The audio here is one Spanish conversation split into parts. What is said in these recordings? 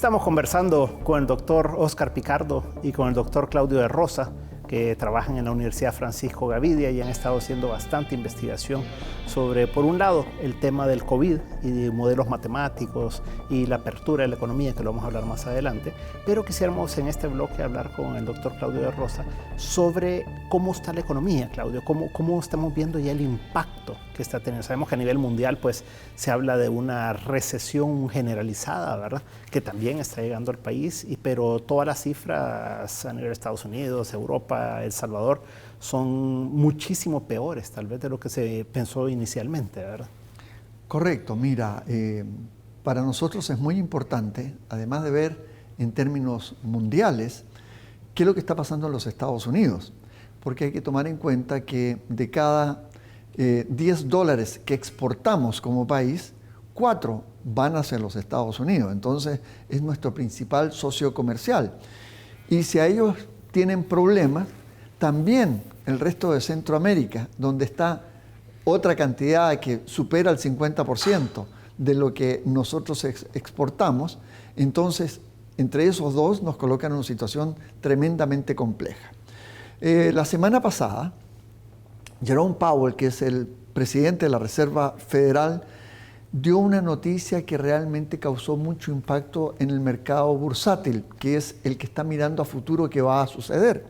Estamos conversando con el doctor Óscar Picardo y con el doctor Claudio de Rosa, que trabajan en la Universidad Francisco Gavidia y han estado haciendo bastante investigación sobre, por un lado, el tema del COVID y modelos matemáticos y la apertura de la economía, que lo vamos a hablar más adelante, pero quisiéramos en este bloque hablar con el doctor Claudio de Rosa sobre cómo está la economía, Claudio, cómo estamos viendo ya el impacto que está teniendo. Sabemos que a nivel mundial pues, se habla de una recesión generalizada, ¿verdad?, que también está llegando al país, pero todas las cifras a nivel de Estados Unidos, Europa, El Salvador, son muchísimo peores tal vez de lo que se pensó inicialmente, ¿verdad? Correcto, mira, para nosotros es muy importante, además de ver en términos mundiales, qué es lo que está pasando en los Estados Unidos, porque hay que tomar en cuenta que de cada $10 que exportamos como país, 4 van hacia los Estados Unidos. Entonces es nuestro principal socio comercial. Y si a ellos tienen problemas, también el resto de Centroamérica, donde está otra cantidad que supera el 50% de lo que nosotros exportamos, entonces entre esos dos nos colocan en una situación tremendamente compleja. La semana pasada, Jerome Powell, que es el presidente de la Reserva Federal, dio una noticia que realmente causó mucho impacto en el mercado bursátil, que es el que está mirando a futuro qué va a suceder.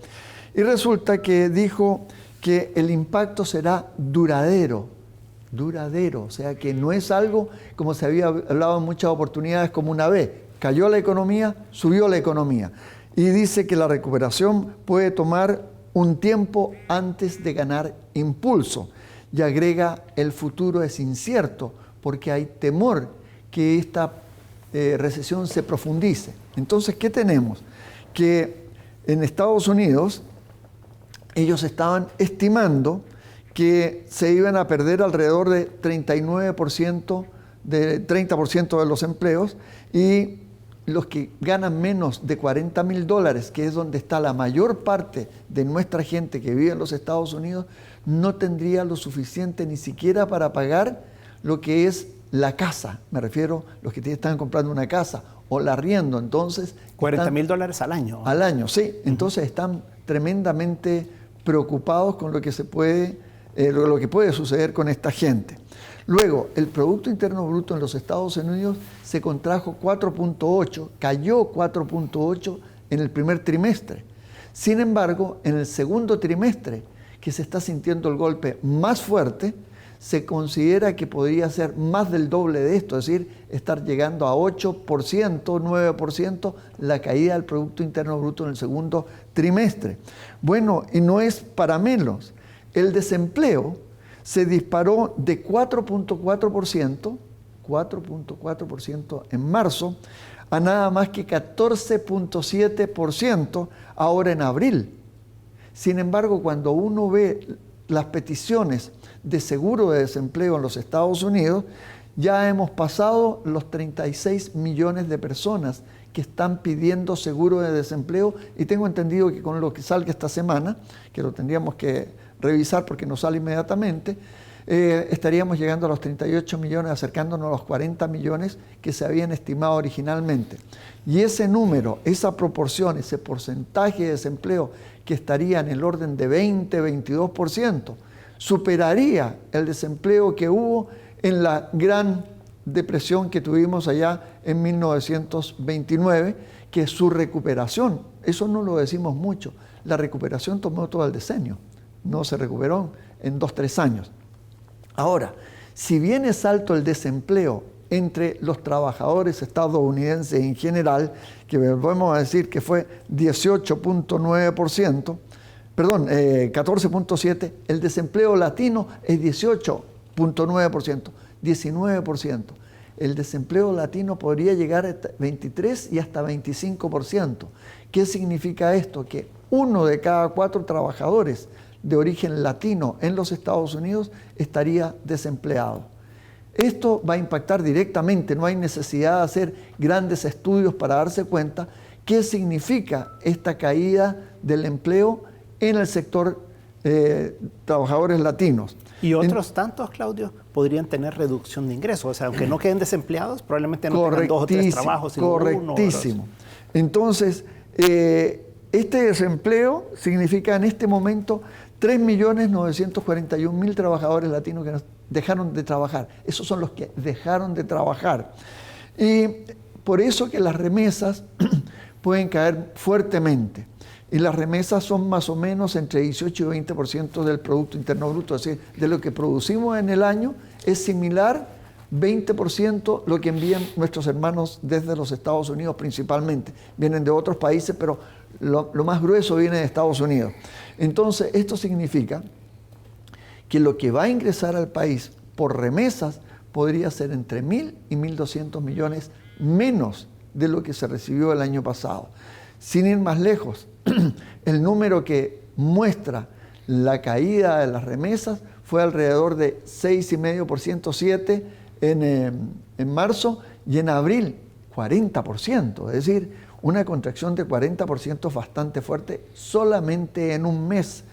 Y resulta que dijo que el impacto será duradero, o sea que no es algo como se había hablado en muchas oportunidades como una vez, cayó la economía, subió la economía. Y dice que la recuperación puede tomar un tiempo antes de ganar impulso. Y agrega, el futuro es incierto, porque hay temor que esta recesión se profundice. Entonces, ¿qué tenemos? Que en Estados Unidos ellos estaban estimando que se iban a perder alrededor de 30% de los empleos, y los que ganan menos de $40,000, que es donde está la mayor parte de nuestra gente que vive en los Estados Unidos, no tendría lo suficiente ni siquiera para pagar lo que es la casa, me refiero a los que están comprando una casa o la arriendo. Entonces, $40,000 al año. Al año, sí. Entonces están tremendamente preocupados con lo que lo que puede suceder con esta gente. Luego, el Producto Interno Bruto en los Estados Unidos se contrajo 4.8, cayó 4.8 en el primer trimestre. Sin embargo, en el segundo trimestre, que se está sintiendo el golpe más fuerte, se considera que podría ser más del doble de esto, es decir, estar llegando a 8%, 9% la caída del Producto Interno Bruto en el segundo trimestre. Bueno, y no es para menos. El desempleo se disparó de 4.4% en marzo a nada más que 14.7% ahora en abril. Sin embargo, cuando uno ve las peticiones de seguro de desempleo en los Estados Unidos, ya hemos pasado los 36 millones de personas que están pidiendo seguro de desempleo, y tengo entendido que con lo que salga esta semana, que lo tendríamos que revisar porque no sale inmediatamente, estaríamos llegando a los 38 millones, acercándonos a los 40 millones que se habían estimado originalmente. Y ese número, esa proporción, ese porcentaje de desempleo que estaría en el orden de 20-22%, superaría el desempleo que hubo en la Gran Depresión que tuvimos allá en 1929, que su recuperación, eso no lo decimos mucho, la recuperación tomó todo el decenio, no se recuperó en 2-3 años. Ahora, si bien es alto el desempleo entre los trabajadores estadounidenses en general, que podemos decir que fue 18.9%, 14.7%, el desempleo latino es 18.9%, 19%. El desempleo latino podría llegar a 23 y hasta 25%. ¿Qué significa esto? Que 1 de cada 4 trabajadores de origen latino en los Estados Unidos estaría desempleado. Esto va a impactar directamente, no hay necesidad de hacer grandes estudios para darse cuenta qué significa esta caída del empleo en el sector trabajadores latinos. Y otros tantos, Claudio, podrían tener reducción de ingresos. O sea, aunque no queden desempleados, probablemente no tengan 2 o 3 trabajos. Correctísimo. Entonces, este desempleo significa en este momento 3.941.000 trabajadores latinos que dejaron de trabajar. Esos son los que dejaron de trabajar. Y por eso que las remesas pueden caer fuertemente. Y las remesas son más o menos entre 18 y 20% del Producto Interno Bruto. Es decir, de lo que producimos en el año es similar, 20% lo que envían nuestros hermanos desde los Estados Unidos principalmente. Vienen de otros países, pero lo más grueso viene de Estados Unidos. Entonces, esto significa que lo que va a ingresar al país por remesas podría ser entre 1.000 y 1.200 millones menos de lo que se recibió el año pasado. Sin ir más lejos, el número que muestra la caída de las remesas fue alrededor de 6,5%, 7% en marzo, y en abril 40%, es decir, una contracción de 40% bastante fuerte solamente en un mes.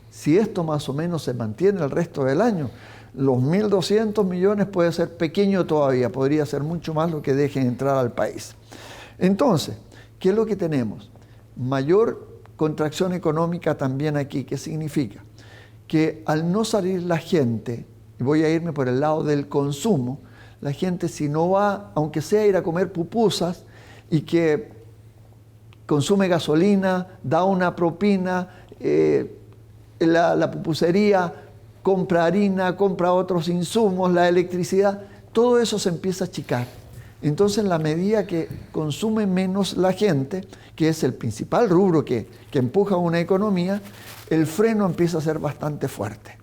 Si esto más o menos se mantiene el resto del año, los 1.200 millones puede ser pequeño todavía, podría ser mucho más lo que dejen entrar al país. Entonces, ¿qué es lo que tenemos? Mayor contracción económica también aquí. ¿Qué significa? Que al no salir la gente, y voy a irme por el lado del consumo, la gente si no va, aunque sea ir a comer pupusas, y que consume gasolina, da una propina, la pupusería compra harina, compra otros insumos, la electricidad, todo eso se empieza a achicar. Entonces, en la medida que consume menos la gente, que es el principal rubro que empuja una economía, el freno empieza a ser bastante fuerte.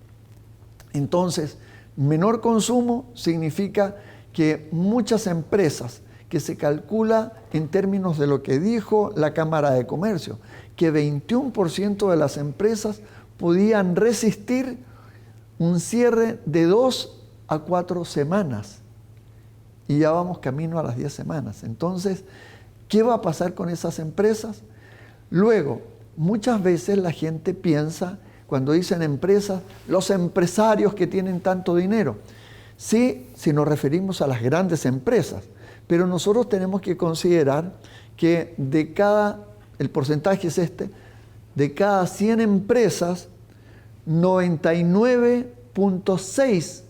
Entonces, menor consumo significa que muchas empresas, que se calcula en términos de lo que dijo la Cámara de Comercio, que 21% de las empresas podían resistir un cierre de 2 a 4 semanas. Y ya vamos camino a las 10 semanas. Entonces, ¿qué va a pasar con esas empresas? Luego, muchas veces la gente piensa, cuando dicen empresas, los empresarios que tienen tanto dinero. Sí, si nos referimos a las grandes empresas, pero nosotros tenemos que considerar que el porcentaje es de cada 100 empresas, 99.6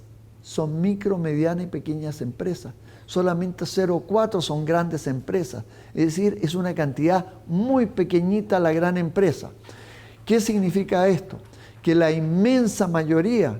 son micro, medianas y pequeñas empresas. Solamente 0,4 son grandes empresas. Es decir, es una cantidad muy pequeñita la gran empresa. ¿Qué significa esto? Que la inmensa mayoría,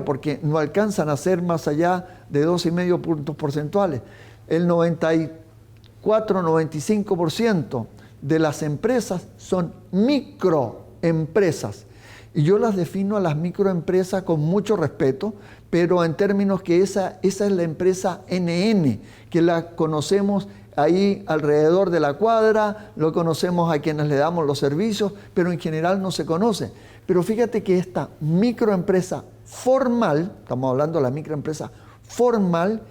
porque no alcanzan a ser más allá de 2,5 puntos porcentuales, el 94-95% de las empresas son microempresas. Y yo las defino a las microempresas con mucho respeto, pero en términos que esa es la empresa NN, que la conocemos ahí alrededor de la cuadra, lo conocemos a quienes le damos los servicios, pero en general no se conoce. Pero fíjate que esta microempresa formal, estamos hablando de la microempresa formal,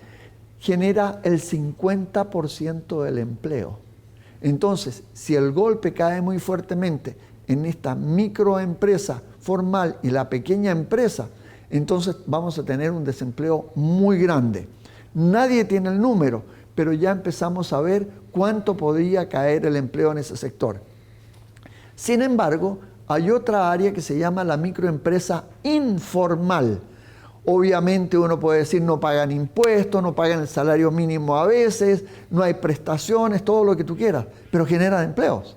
genera el 50% del empleo. Entonces, si el golpe cae muy fuertemente en esta microempresa formal y la pequeña empresa, entonces vamos a tener un desempleo muy grande. Nadie tiene el número, pero ya empezamos a ver cuánto podría caer el empleo en ese sector. Sin embargo, hay otra área que se llama la microempresa informal. Obviamente uno puede decir no pagan impuestos, no pagan el salario mínimo a veces, no hay prestaciones, todo lo que tú quieras, pero generan empleos.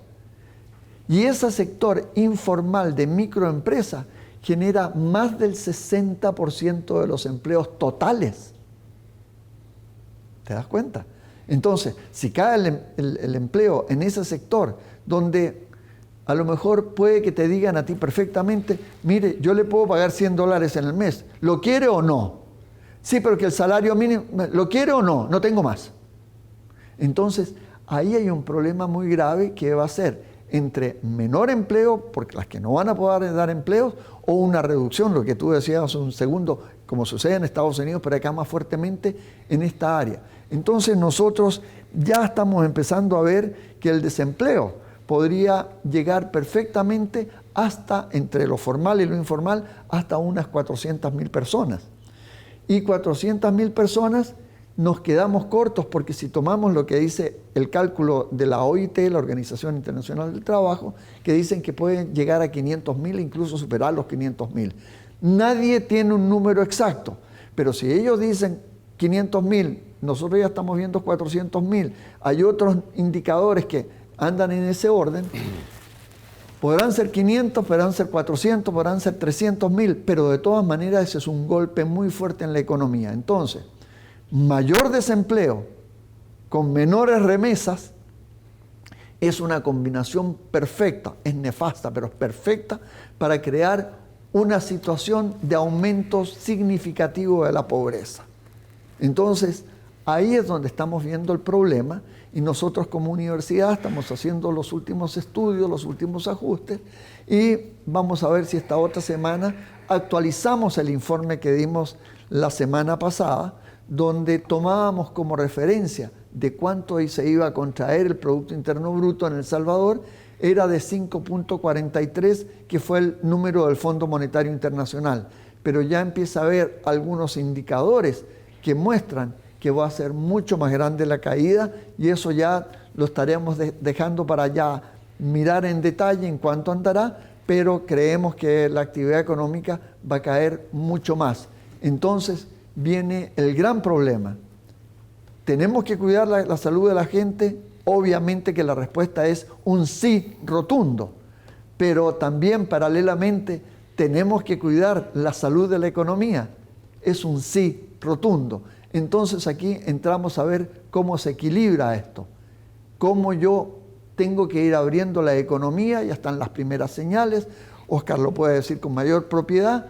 Y ese sector informal de microempresa genera más del 60% de los empleos totales. ¿Te das cuenta? Entonces, si cae el empleo en ese sector, donde a lo mejor puede que te digan a ti perfectamente, mire, yo le puedo pagar $100 en el mes, ¿lo quiere o no? Sí, pero que el salario mínimo, ¿lo quiere o no? No tengo más. Entonces, ahí hay un problema muy grave que va a ser entre menor empleo, porque las que no van a poder dar empleos, o una reducción, lo que tú decías hace un segundo, como sucede en Estados Unidos, pero acá más fuertemente en esta área. Entonces nosotros ya estamos empezando a ver que el desempleo podría llegar perfectamente hasta, entre lo formal y lo informal, hasta unas 400.000 personas. Y 400.000 personas nos quedamos cortos porque si tomamos lo que dice el cálculo de la OIT, la Organización Internacional del Trabajo, que dicen que pueden llegar a 500.000 e incluso superar los 500.000. Nadie tiene un número exacto, pero si ellos dicen 500.000, nosotros ya estamos viendo 400.000, hay otros indicadores que andan en ese orden, podrán ser 500, podrán ser 400, podrán ser 300.000, pero de todas maneras ese es un golpe muy fuerte en la economía. Entonces, mayor desempleo con menores remesas es una combinación perfecta, es nefasta, pero es perfecta para crear una situación de aumento significativo de la pobreza. Entonces, ahí es donde estamos viendo el problema y nosotros como universidad estamos haciendo los últimos estudios, los últimos ajustes y vamos a ver si esta otra semana actualizamos el informe que dimos la semana pasada, donde tomábamos como referencia de cuánto se iba a contraer el Producto Interno Bruto en El Salvador, era de 5.43, que fue el número del Fondo Monetario Internacional. Pero ya empieza a haber algunos indicadores que muestran que va a ser mucho más grande la caída y eso ya lo estaremos dejando para ya mirar en detalle en cuánto andará, pero creemos que la actividad económica va a caer mucho más. Entonces viene el gran problema. ¿Tenemos que cuidar la salud de la gente? Obviamente que la respuesta es un sí rotundo, pero también paralelamente tenemos que cuidar la salud de la economía. Es un sí rotundo. Entonces aquí entramos a ver cómo se equilibra esto, cómo yo tengo que ir abriendo la economía, ya están las primeras señales, Óscar lo puede decir con mayor propiedad,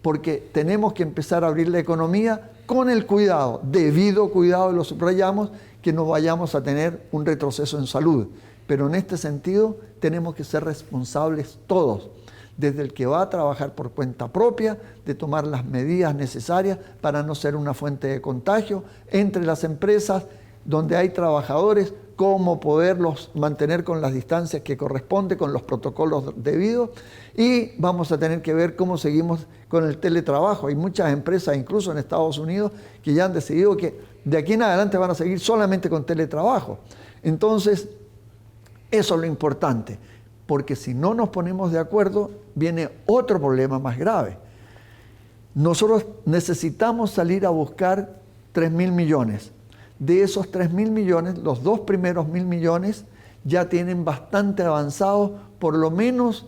porque tenemos que empezar a abrir la economía con el cuidado, debido cuidado, y lo subrayamos, que no vayamos a tener un retroceso en salud. Pero en este sentido tenemos que ser responsables todos, desde el que va a trabajar por cuenta propia, de tomar las medidas necesarias para no ser una fuente de contagio, entre las empresas donde hay trabajadores, cómo poderlos mantener con las distancias que corresponde, con los protocolos debidos, y vamos a tener que ver cómo seguimos con el teletrabajo. Hay muchas empresas, incluso en Estados Unidos, que ya han decidido que de aquí en adelante van a seguir solamente con teletrabajo. Entonces, eso es lo importante, porque si no nos ponemos de acuerdo, viene otro problema más grave. Nosotros necesitamos salir a buscar 3.000 millones. De esos 3.000 millones, los dos primeros 1.000 millones ya tienen bastante avanzados, por lo menos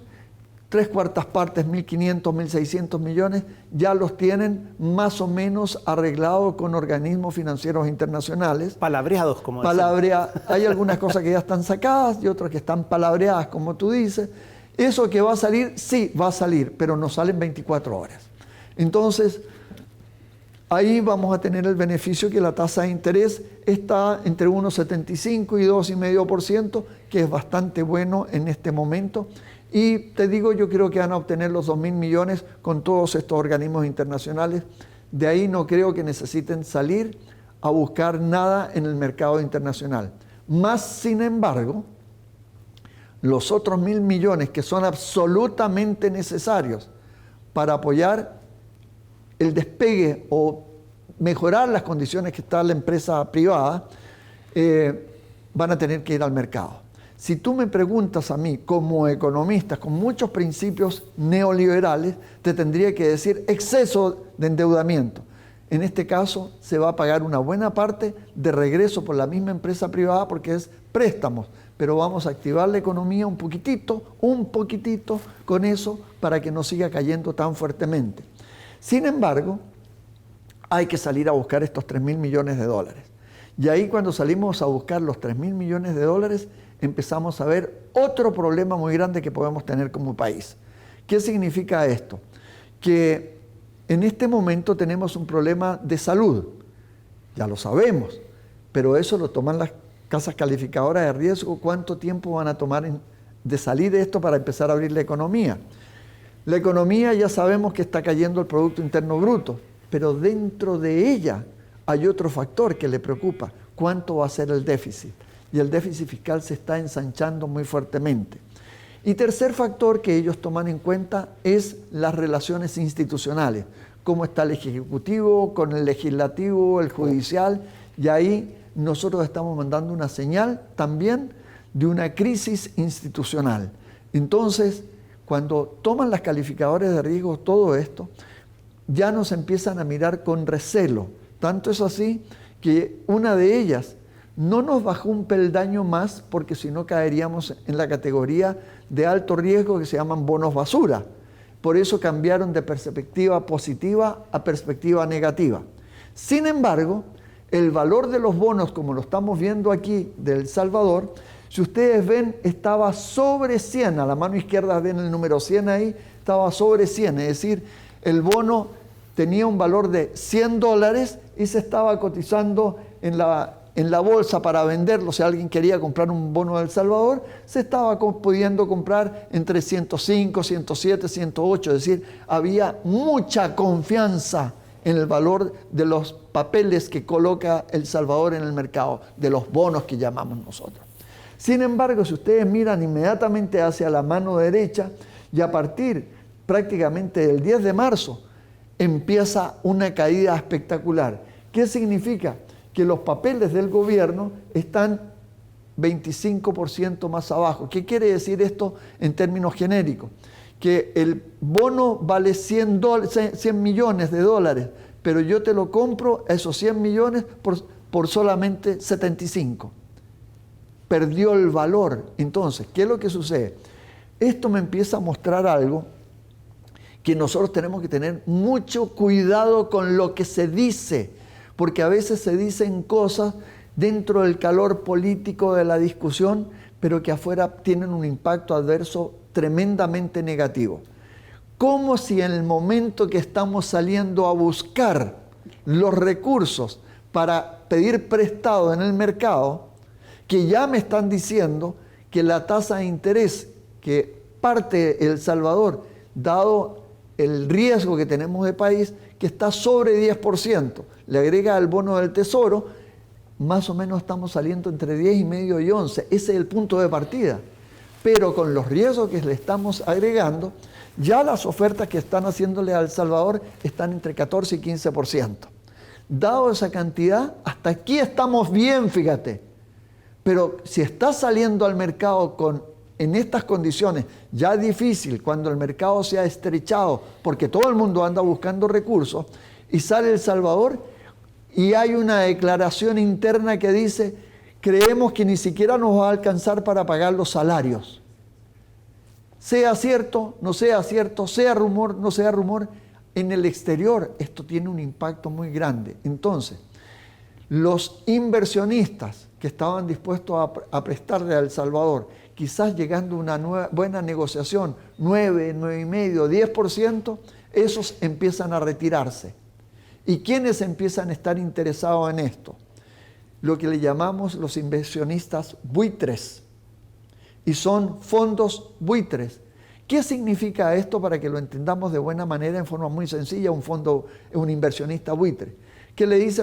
3/4 partes, 1.500, 1.600 millones, ya los tienen más o menos arreglados con organismos financieros internacionales. Palabreados, como hay algunas cosas que ya están sacadas y otras que están palabreadas, como tú dices. Eso que va a salir, sí, va a salir, pero no sale en 24 horas. Entonces, ahí vamos a tener el beneficio que la tasa de interés está entre 1,75 y 2,5%, que es bastante bueno en este momento. Y te digo, yo creo que van a obtener los 2.000 millones con todos estos organismos internacionales. De ahí no creo que necesiten salir a buscar nada en el mercado internacional. Más sin embargo, los otros 1.000 millones que son absolutamente necesarios para apoyar el despegue o mejorar las condiciones que está la empresa privada, van a tener que ir al mercado. Si tú me preguntas a mí, como economista, con muchos principios neoliberales, te tendría que decir exceso de endeudamiento. En este caso, se va a pagar una buena parte de regreso por la misma empresa privada porque es préstamos, pero vamos a activar la economía un poquitito con eso para que no siga cayendo tan fuertemente. Sin embargo, hay que salir a buscar estos 3.000 millones de dólares. Y ahí cuando salimos a buscar los 3.000 millones de dólares, empezamos a ver otro problema muy grande que podemos tener como país. ¿Qué significa esto? Que en este momento tenemos un problema de salud, ya lo sabemos, pero eso lo toman las casas calificadoras de riesgo. ¿Cuánto tiempo van a tomar de salir de esto para empezar a abrir la economía? La economía ya sabemos que está cayendo el Producto Interno Bruto, pero dentro de ella hay otro factor que le preocupa: ¿cuánto va a ser el déficit? Y el déficit fiscal se está ensanchando muy fuertemente. Y tercer factor que ellos toman en cuenta es las relaciones institucionales, cómo está el Ejecutivo con el Legislativo, el Judicial, y ahí nosotros estamos mandando una señal también de una crisis institucional. Entonces, cuando toman las calificadoras de riesgo todo esto, ya nos empiezan a mirar con recelo. Tanto es así que una de ellas no nos bajó un peldaño más, porque si no caeríamos en la categoría de alto riesgo que se llaman bonos basura. Por eso cambiaron de perspectiva positiva a perspectiva negativa. Sin embargo, el valor de los bonos, como lo estamos viendo aquí de El Salvador, si ustedes ven, estaba sobre 100, a la mano izquierda ven el número 100 ahí, estaba sobre 100, es decir, el bono tenía un valor de $100 y se estaba cotizando en la bolsa para venderlo. Si alguien quería comprar un bono de El Salvador, se estaba pudiendo comprar entre 105, 107, 108, es decir, había mucha confianza en el valor de los papeles que coloca El Salvador en el mercado, de los bonos que llamamos nosotros. Sin embargo, si ustedes miran inmediatamente hacia la mano derecha, y a partir prácticamente del 10 de marzo, empieza una caída espectacular. ¿Qué significa? Que los papeles del gobierno están 25% más abajo. ¿Qué quiere decir esto en términos genéricos? Que el bono vale 100 millones de dólares, pero yo te lo compro a esos 100 millones por solamente 75. Perdió el valor. Entonces, ¿qué es lo que sucede? Esto me empieza a mostrar algo que nosotros tenemos que tener mucho cuidado con lo que se dice, porque a veces se dicen cosas dentro del calor político de la discusión, pero que afuera tienen un impacto adverso tremendamente negativo. Como si en el momento que estamos saliendo a buscar los recursos para pedir prestado en el mercado, que ya me están diciendo que la tasa de interés que parte El Salvador, dado el riesgo que tenemos de país, que está sobre 10%, le agrega al bono del Tesoro, más o menos estamos saliendo entre 10,5 y 11. Ese es el punto de partida. Pero con los riesgos que le estamos agregando, ya las ofertas que están haciéndole a El Salvador están entre 14 y 15%. Dado esa cantidad, hasta aquí estamos bien, fíjate. Pero si está saliendo al mercado en estas condiciones ya difícil, cuando el mercado se ha estrechado, porque todo el mundo anda buscando recursos, y sale El Salvador y hay una declaración interna que dice: creemos que ni siquiera nos va a alcanzar para pagar los salarios. Sea cierto, no sea cierto, sea rumor, no sea rumor, en el exterior esto tiene un impacto muy grande. Entonces, los inversionistas que estaban dispuestos a prestarle a El Salvador, quizás llegando a una buena negociación, 9, 9,5, 10%, esos empiezan a retirarse. ¿Y quiénes empiezan a estar interesados en esto? Lo que le llamamos los inversionistas buitres. Y son fondos buitres. ¿Qué significa esto para que lo entendamos de buena manera, en forma muy sencilla? Un inversionista buitre, que le dice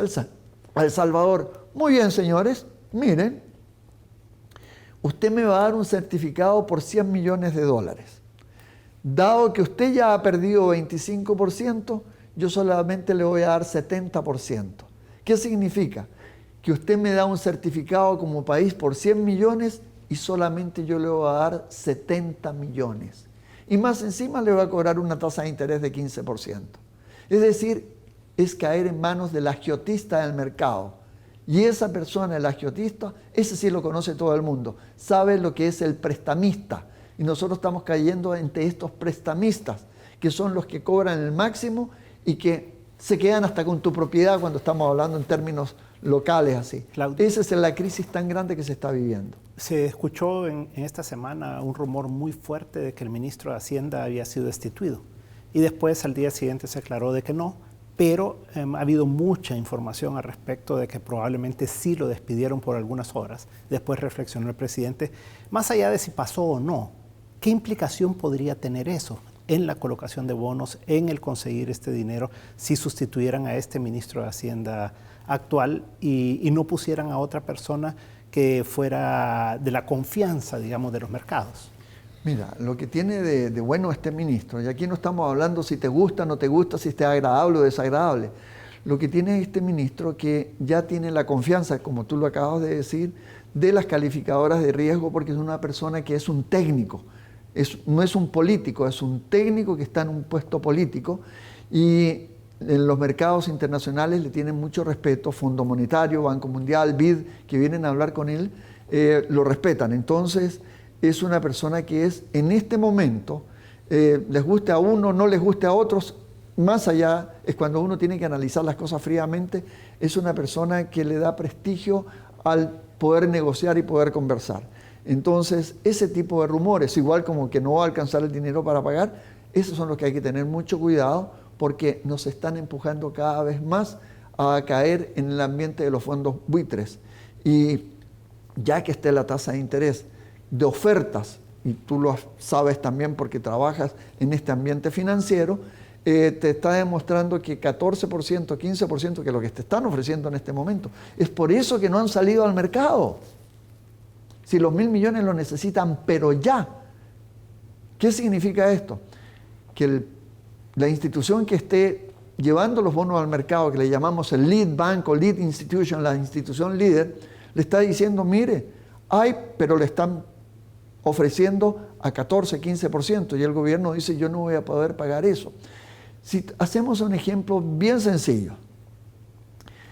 al Salvador: muy bien, señores, miren, usted me va a dar un certificado por 100 millones de dólares. Dado que usted ya ha perdido 25%, yo solamente le voy a dar 70%. ¿Qué significa? Que usted me da un certificado como país por 100 millones y solamente yo le voy a dar 70 millones. Y más encima le voy a cobrar una tasa de interés de 15%. Es decir, es caer en manos del agiotista del mercado. Y esa persona, el agiotista, ese sí lo conoce todo el mundo, sabe lo que es el prestamista. Y nosotros estamos cayendo entre estos prestamistas, que son los que cobran el máximo y que se quedan hasta con tu propiedad cuando estamos hablando en términos locales así. Claudio, esa es la crisis tan grande que se está viviendo. Se escuchó en esta semana un rumor muy fuerte de que el ministro de Hacienda había sido destituido. Y después, al día siguiente, se aclaró de que no. Pero ha habido mucha información al respecto de que probablemente sí lo despidieron por algunas horas. Después reflexionó el presidente. Más allá de si pasó o no, ¿qué implicación podría tener eso en la colocación de bonos, en el conseguir este dinero, si sustituyeran a este ministro de Hacienda actual y no pusieran a otra persona que fuera de la confianza, digamos, de los mercados? Mira, lo que tiene de bueno este ministro, y aquí no estamos hablando si te gusta, no te gusta, si esté agradable o desagradable. Lo que tiene este ministro que ya tiene la confianza, como tú lo acabas de decir, de las calificadoras de riesgo, porque es una persona que es un técnico, no es un político, es un técnico que está en un puesto político y en los mercados internacionales le tienen mucho respeto. Fondo Monetario, Banco Mundial, BID, que vienen a hablar con él, lo respetan. Entonces, es una persona que es, en este momento, les guste a uno, no les guste a otros, más allá, es cuando uno tiene que analizar las cosas fríamente, es una persona que le da prestigio al poder negociar y poder conversar. Entonces, ese tipo de rumores, igual como que no va a alcanzar el dinero para pagar, esos son los que hay que tener mucho cuidado porque nos están empujando cada vez más a caer en el ambiente de los fondos buitres. Y ya que esté la tasa de interés de ofertas, y tú lo sabes también porque trabajas en este ambiente financiero, te está demostrando que 14%, 15%, que es lo que te están ofreciendo en este momento. Es por eso que no han salido al mercado. Si los 1.000 millones lo necesitan, pero ya. ¿Qué significa esto? Que la institución que esté llevando los bonos al mercado, que le llamamos el lead bank o lead institution, la institución líder, le está diciendo, mire, hay, pero le están ofreciendo a 14, 15%, y el gobierno dice, yo no voy a poder pagar eso. Si hacemos un ejemplo bien sencillo,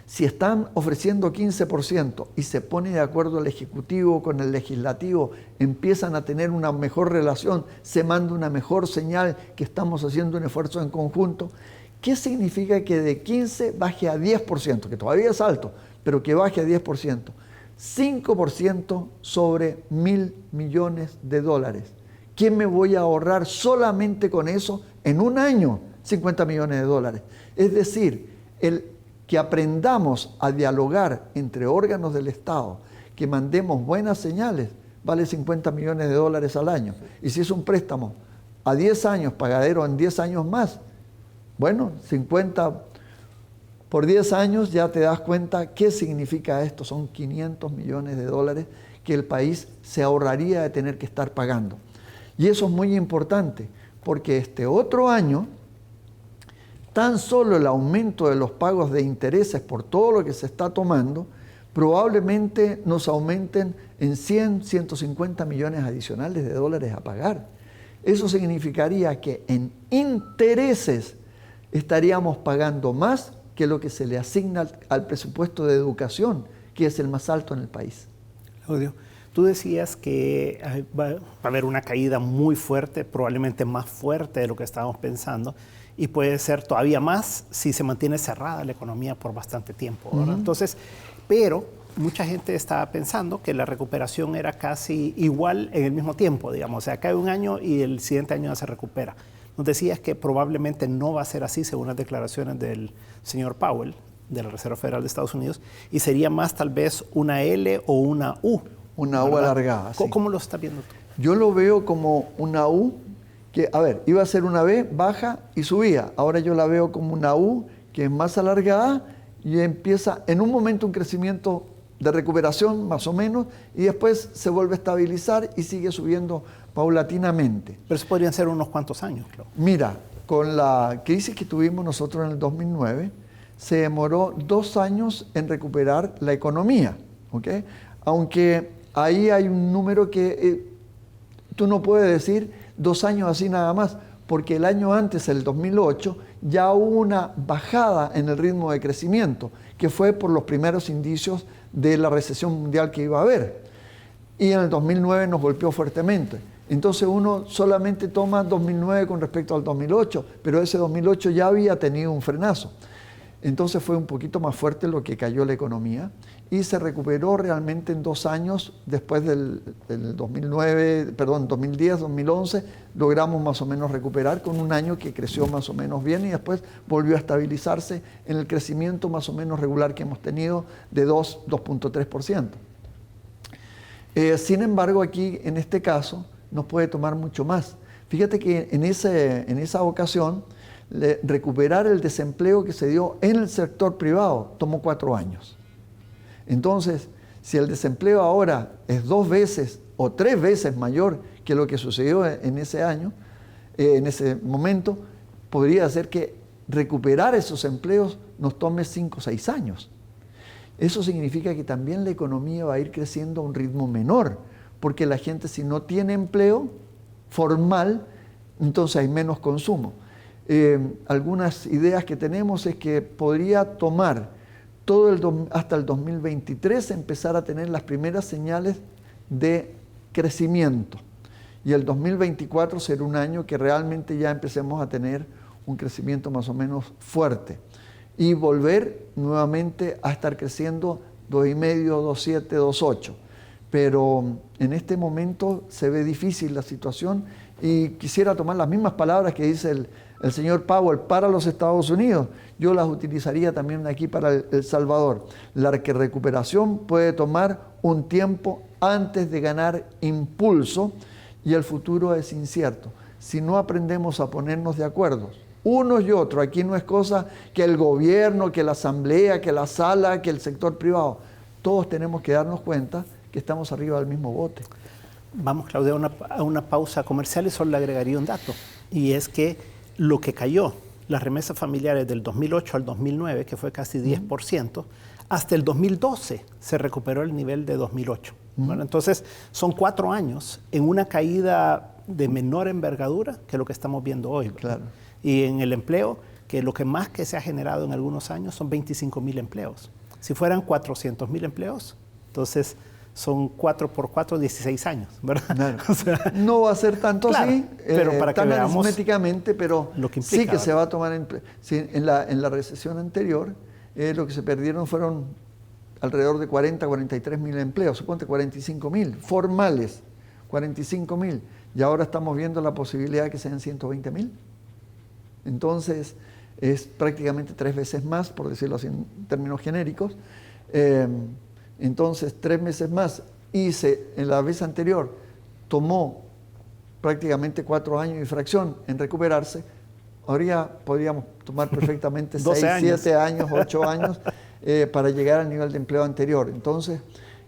si están ofreciendo 15% y se pone de acuerdo el Ejecutivo con el Legislativo, empiezan a tener una mejor relación, se manda una mejor señal que estamos haciendo un esfuerzo en conjunto, ¿qué significa que de 15 baje a 10%? Que todavía es alto, pero que baje a 10%. 5% sobre 1.000 millones de dólares. ¿Qué me voy a ahorrar solamente con eso en un año? 50 millones de dólares. Es decir, el que aprendamos a dialogar entre órganos del Estado, que mandemos buenas señales, vale 50 millones de dólares al año. Y si es un préstamo a 10 años, pagadero en 10 años más, bueno, 50 por 10 años ya te das cuenta qué significa esto. Son 500 millones de dólares que el país se ahorraría de tener que estar pagando. Y eso es muy importante, porque este otro año, tan solo el aumento de los pagos de intereses por todo lo que se está tomando, probablemente nos aumenten en 100, 150 millones adicionales de dólares a pagar. Eso significaría que en intereses estaríamos pagando más que lo que se le asigna al presupuesto de educación, que es el más alto en el país. Claudio, tú decías que va a haber una caída muy fuerte, probablemente más fuerte de lo que estábamos pensando, y puede ser todavía más si se mantiene cerrada la economía por bastante tiempo, ¿verdad? Entonces, pero mucha gente estaba pensando que la recuperación era casi igual en el mismo tiempo, digamos, o sea, cae un año y el siguiente año ya se recupera. Nos decías que probablemente no va a ser así según las declaraciones del señor Powell, de la Reserva Federal de Estados Unidos, y sería más tal vez una L o una U. Una U alargada, sí. ¿Cómo lo estás viendo tú? Yo lo veo como una U que, a ver, iba a ser una B, baja y subía. Ahora yo la veo como una U que es más alargada y empieza en un momento un crecimiento de recuperación más o menos y después se vuelve a estabilizar y sigue subiendo paulatinamente. Pero eso podrían ser unos cuantos años, claro. Mira, con la crisis que tuvimos nosotros en el 2009, se demoró 2 años en recuperar la economía, ¿ok? Aunque ahí hay un número que tú no puedes decir 2 años así nada más, porque el año antes, el 2008, ya hubo una bajada en el ritmo de crecimiento, que fue por los primeros indicios de la recesión mundial que iba a haber. Y en el 2009 nos golpeó fuertemente. Entonces uno solamente toma 2009 con respecto al 2008, pero ese 2008 ya había tenido un frenazo. Entonces fue un poquito más fuerte lo que cayó la economía y se recuperó realmente en 2 años después del 2010, 2011, logramos más o menos recuperar con un año que creció más o menos bien y después volvió a estabilizarse en el crecimiento más o menos regular que hemos tenido de 2.3%. Sin embargo, aquí en este caso nos puede tomar mucho más. Fíjate que en esa ocasión, recuperar el desempleo que se dio en el sector privado tomó 4 años. Entonces, si el desempleo ahora es 2 veces o 3 veces mayor que lo que sucedió en ese año, en ese momento, podría ser que recuperar esos empleos nos tome 5 o 6 años. Eso significa que también la economía va a ir creciendo a un ritmo menor, porque la gente, si no tiene empleo formal, entonces hay menos consumo. Algunas ideas que tenemos es que podría tomar hasta el 2023 empezar a tener las primeras señales de crecimiento, y el 2024 será un año que realmente ya empecemos a tener un crecimiento más o menos fuerte y volver nuevamente a estar creciendo 2,5, 2,7, 2,8. Pero en este momento se ve difícil la situación, y quisiera tomar las mismas palabras que dice el señor Powell para los Estados Unidos. Yo las utilizaría también aquí para El Salvador. La recuperación puede tomar un tiempo antes de ganar impulso, y el futuro es incierto. Si no aprendemos a ponernos de acuerdo, unos y otros, aquí no es cosa que el gobierno, que la asamblea, que la sala, que el sector privado, todos tenemos que darnos cuenta que estamos arriba del mismo bote. Vamos, Claudia, a una pausa comercial, y solo le agregaría un dato, y es que lo que cayó, las remesas familiares del 2008 al 2009, que fue casi 10%, hasta el 2012 se recuperó el nivel de 2008. Bueno, entonces, son 4 años en una caída de menor envergadura que lo que estamos viendo hoy. Claro. Y en el empleo, que lo que más que se ha generado en algunos años son 25,000 empleos. Si fueran 400,000 empleos, entonces son 4 por 4, 16 años, ¿verdad? Claro. O sea, no va a ser tanto claro, así, pero para que tan veamos aritméticamente, pero lo que implica, sí que se va a tomar en la recesión anterior, lo que se perdieron fueron alrededor de 40, 43,000 empleos, suponte 45,000 formales, 45,000, y ahora estamos viendo la posibilidad de que sean 120,000. Entonces, es prácticamente 3 veces más, por decirlo así en términos genéricos. Entonces, 3 veces más. Y en la vez anterior tomó prácticamente 4 años y fracción en recuperarse. Ahora podríamos tomar perfectamente 6, 7 años, 8 años para llegar al nivel de empleo anterior. Entonces,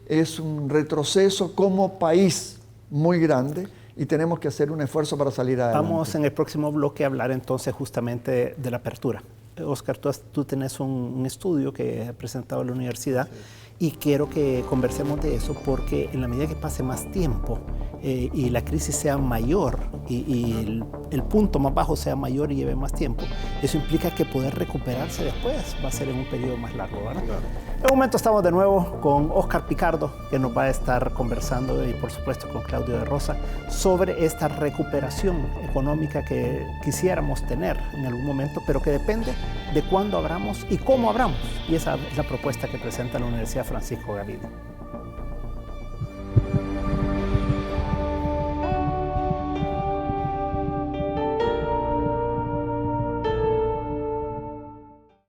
es un retroceso como país muy grande, y tenemos que hacer un esfuerzo para salir adelante. Vamos en el próximo bloque a hablar entonces justamente de la apertura. Oscar, tú tenés un estudio que ha presentado la universidad, y quiero que conversemos de eso, porque en la medida que pase más tiempo y la crisis sea mayor y el punto más bajo sea mayor y lleve más tiempo, eso implica que poder recuperarse después va a ser en un periodo más largo, ¿verdad? Claro. En un momento estamos de nuevo con Oscar Picardo, que nos va a estar conversando, y por supuesto con Claudio de Rosa, sobre esta recuperación económica que quisiéramos tener en algún momento, pero que depende de cuándo abramos y cómo abramos. Y esa es la propuesta que presenta la Universidad Francisco Gavidia.